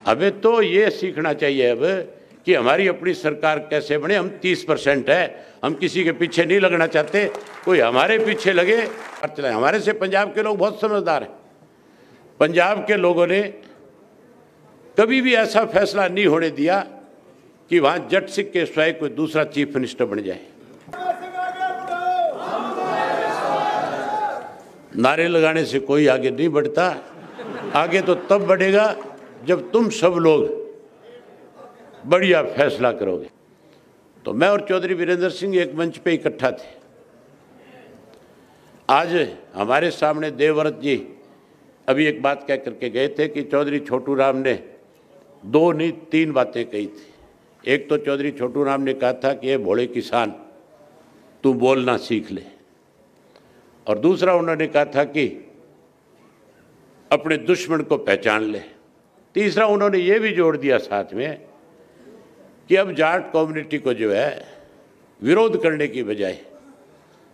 हमें तो ये सीखना चाहिए अब कि हमारी अपनी सरकार कैसे बने। हम 30% है, हम किसी के पीछे नहीं लगना चाहते, कोई हमारे पीछे लगे और चलाए। हमारे से पंजाब के लोग बहुत समझदार हैं। पंजाब के लोगों ने कभी भी ऐसा फैसला नहीं होने दिया कि वहाँ जट सिख के स्वयं कोई दूसरा चीफ मिनिस्टर बन जाए। नारे लगाने से कोई आगे नहीं बढ़ता, आगे तो तब बढ़ेगा जब तुम सब लोग बढ़िया फैसला करोगे। तो मैं और चौधरी वीरेंद्र सिंह एक मंच पे इकट्ठा थे। आज हमारे सामने देवव्रत जी अभी एक बात कह करके गए थे कि चौधरी छोटू राम ने 2 नहीं 3 बातें कही थी। एक तो चौधरी छोटू राम ने कहा था कि ये भोले किसान तू बोलना सीख ले, और दूसरा उन्होंने कहा था कि अपने दुश्मन को पहचान ले। तीसरा उन्होंने ये भी जोड़ दिया साथ में कि अब जाट कम्युनिटी को जो है विरोध करने की बजाय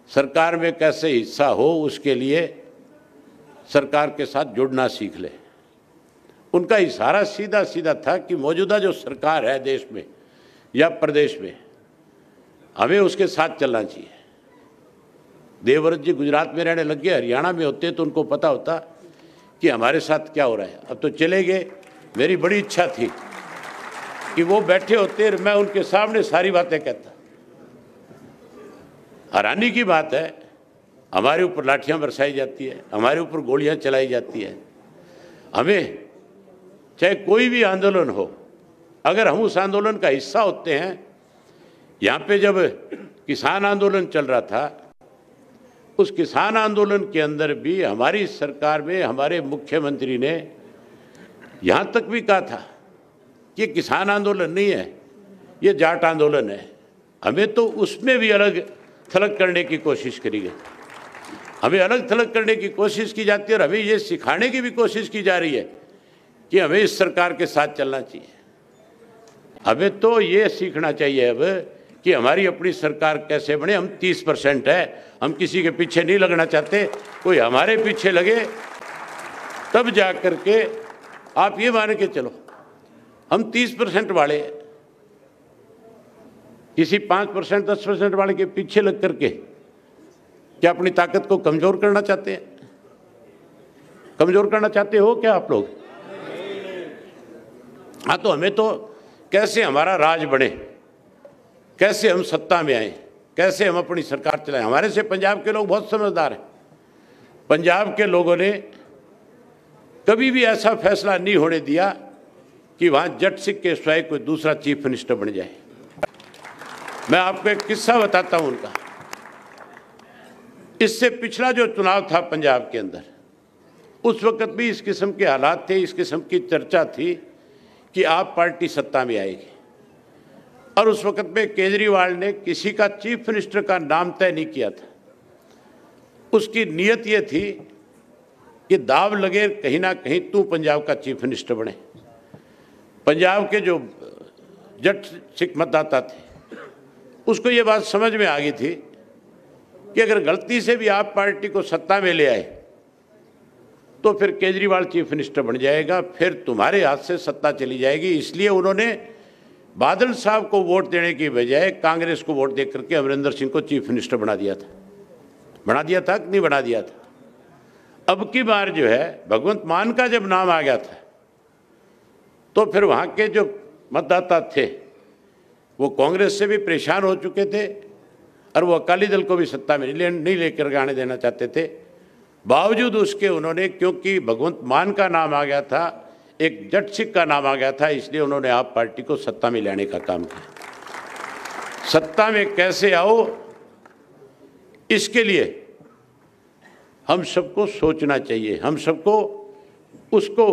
सरकार में कैसे हिस्सा हो उसके लिए सरकार के साथ जुड़ना सीख ले। उनका इशारा सीधा सीधा था कि मौजूदा जो सरकार है देश में या प्रदेश में, हमें उसके साथ चलना चाहिए। देवव्रत जी गुजरात में रहने लग गए, हरियाणा में होते तो उनको पता होता कि हमारे साथ क्या हो रहा है। अब तो चले गए। मेरी बड़ी इच्छा थी कि वो बैठे होते, मैं उनके सामने सारी बातें कहता। हैरानी की बात है, हमारे ऊपर लाठियां बरसाई जाती है, हमारे ऊपर गोलियां चलाई जाती है। हमें चाहे कोई भी आंदोलन हो, अगर हम उस आंदोलन का हिस्सा होते हैं। यहाँ पे जब किसान आंदोलन चल रहा था, उस किसान आंदोलन के अंदर भी हमारी सरकार में हमारे मुख्यमंत्री ने यहाँ तक भी कहा था कि किसान आंदोलन नहीं है, ये जाट आंदोलन है। हमें तो उसमें भी अलग थलग करने की कोशिश करी गई, हमें अलग थलग करने की कोशिश की जाती है, और हमें ये सिखाने की भी कोशिश की जा रही है कि हमें इस सरकार के साथ चलना चाहिए। हमें तो ये सीखना चाहिए अब कि हमारी अपनी सरकार कैसे बने। हम 30% है, हम किसी के पीछे नहीं लगना चाहते, कोई हमारे पीछे लगे तब जा कर के आप ये मान के चलो हम 30% वाले किसी 5% 10% वाले के पीछे लग करके क्या अपनी ताकत को कमजोर करना चाहते हैं? कमजोर करना चाहते हो क्या आप लोग? हाँ, तो हमें तो कैसे हमारा राज बने, कैसे हम सत्ता में आए, कैसे हम अपनी सरकार चलाएं। हमारे से पंजाब के लोग बहुत समझदार हैं। पंजाब के लोगों ने कभी भी ऐसा फैसला नहीं होने दिया कि वहाँ जट सिख के स्वयं कोई दूसरा चीफ मिनिस्टर बन जाए। मैं आपको एक किस्सा बताता हूँ उनका। इससे पिछला जो चुनाव था पंजाब के अंदर, उस वक्त भी इस किस्म के हालात थे, इस किस्म की चर्चा थी कि आप पार्टी सत्ता में आएगी। और उस वक्त में केजरीवाल ने किसी का चीफ मिनिस्टर का नाम तय नहीं किया था। उसकी नीयत ये थी कि दाव लगे कहीं ना कहीं तू पंजाब का चीफ मिनिस्टर बने। पंजाब के जो जट सिख मतदाता थे उसको ये बात समझ में आ गई थी कि अगर गलती से भी आप पार्टी को सत्ता में ले आए तो फिर केजरीवाल चीफ मिनिस्टर बन जाएगा, फिर तुम्हारे हाथ से सत्ता चली जाएगी। इसलिए उन्होंने बादल साहब को वोट देने की बजाय कांग्रेस को वोट देकर के अमरिंदर सिंह को चीफ मिनिस्टर बना दिया था। बना दिया था कि नहीं बना दिया था? अब की बार जो है भगवंत मान का जब नाम आ गया था तो फिर वहाँ के जो मतदाता थे वो कांग्रेस से भी परेशान हो चुके थे और वो अकाली दल को भी सत्ता में नहीं लेकर आने देना चाहते थे। बावजूद उसके उन्होंने, क्योंकि भगवंत मान का नाम आ गया था, एक जट सिख का नाम आ गया था, इसलिए उन्होंने आप पार्टी को सत्ता में लाने का काम किया। सत्ता में कैसे आओ, इसके लिए हम सबको सोचना चाहिए। हम सबको उसको,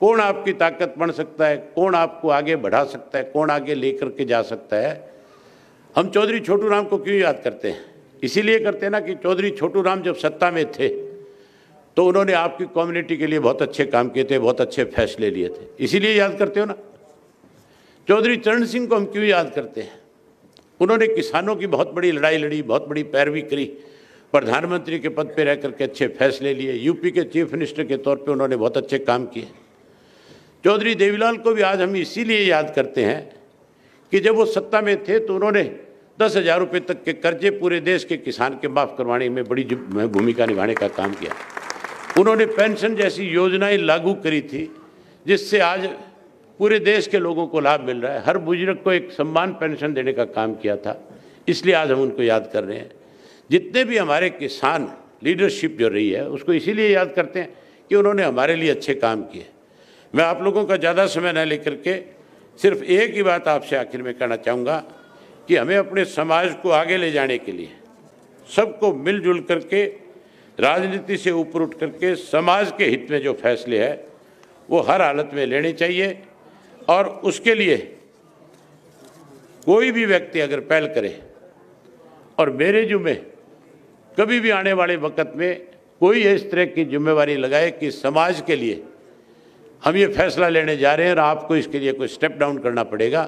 कौन आपकी ताकत बन सकता है, कौन आपको आगे बढ़ा सकता है, कौन आगे लेकर के जा सकता है। हम चौधरी छोटू राम को क्यों याद करते हैं? इसीलिए करते हैं ना कि चौधरी छोटू राम जब सत्ता में थे तो उन्होंने आपकी कम्युनिटी के लिए बहुत अच्छे काम किए थे, बहुत अच्छे फैसले लिए थे, इसीलिए याद करते हो ना। चौधरी चरण सिंह को हम क्यों याद करते हैं? उन्होंने किसानों की बहुत बड़ी लड़ाई लड़ी, बहुत बड़ी पैरवी करी, प्रधानमंत्री के पद पर रह करके अच्छे फैसले लिए, यूपी के चीफ मिनिस्टर के तौर पे उन्होंने बहुत अच्छे काम किए। चौधरी देवीलाल को भी आज हम इसीलिए याद करते हैं कि जब वो सत्ता में थे तो उन्होंने 10,000 रुपये तक के कर्जे पूरे देश के किसान के माफ़ करवाने में बड़ी भूमिका निभाने का काम किया। उन्होंने पेंशन जैसी योजनाएं लागू करी थी जिससे आज पूरे देश के लोगों को लाभ मिल रहा है। हर बुजुर्ग को एक सम्मान पेंशन देने का काम किया था, इसलिए आज हम उनको याद कर रहे हैं। जितने भी हमारे किसान लीडरशिप जो रही है उसको इसीलिए याद करते हैं कि उन्होंने हमारे लिए अच्छे काम किए। मैं आप लोगों का ज़्यादा समय न लेकर के सिर्फ एक ही बात आपसे आखिर में कहना चाहूँगा कि हमें अपने समाज को आगे ले जाने के लिए सबको मिलजुल करके राजनीति से ऊपर उठ करके समाज के हित में जो फैसले हैं वो हर हालत में लेने चाहिए, और उसके लिए कोई भी व्यक्ति अगर पहल करे और मेरे जुम्मे कभी भी आने वाले वक्त में कोई इस तरह की जिम्मेवारी लगाए कि समाज के लिए हम ये फैसला लेने जा रहे हैं और आपको इसके लिए कोई स्टेप डाउन करना पड़ेगा,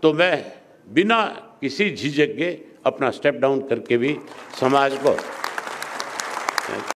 तो मैं बिना किसी झिझक के अपना स्टेप डाउन करके भी समाज को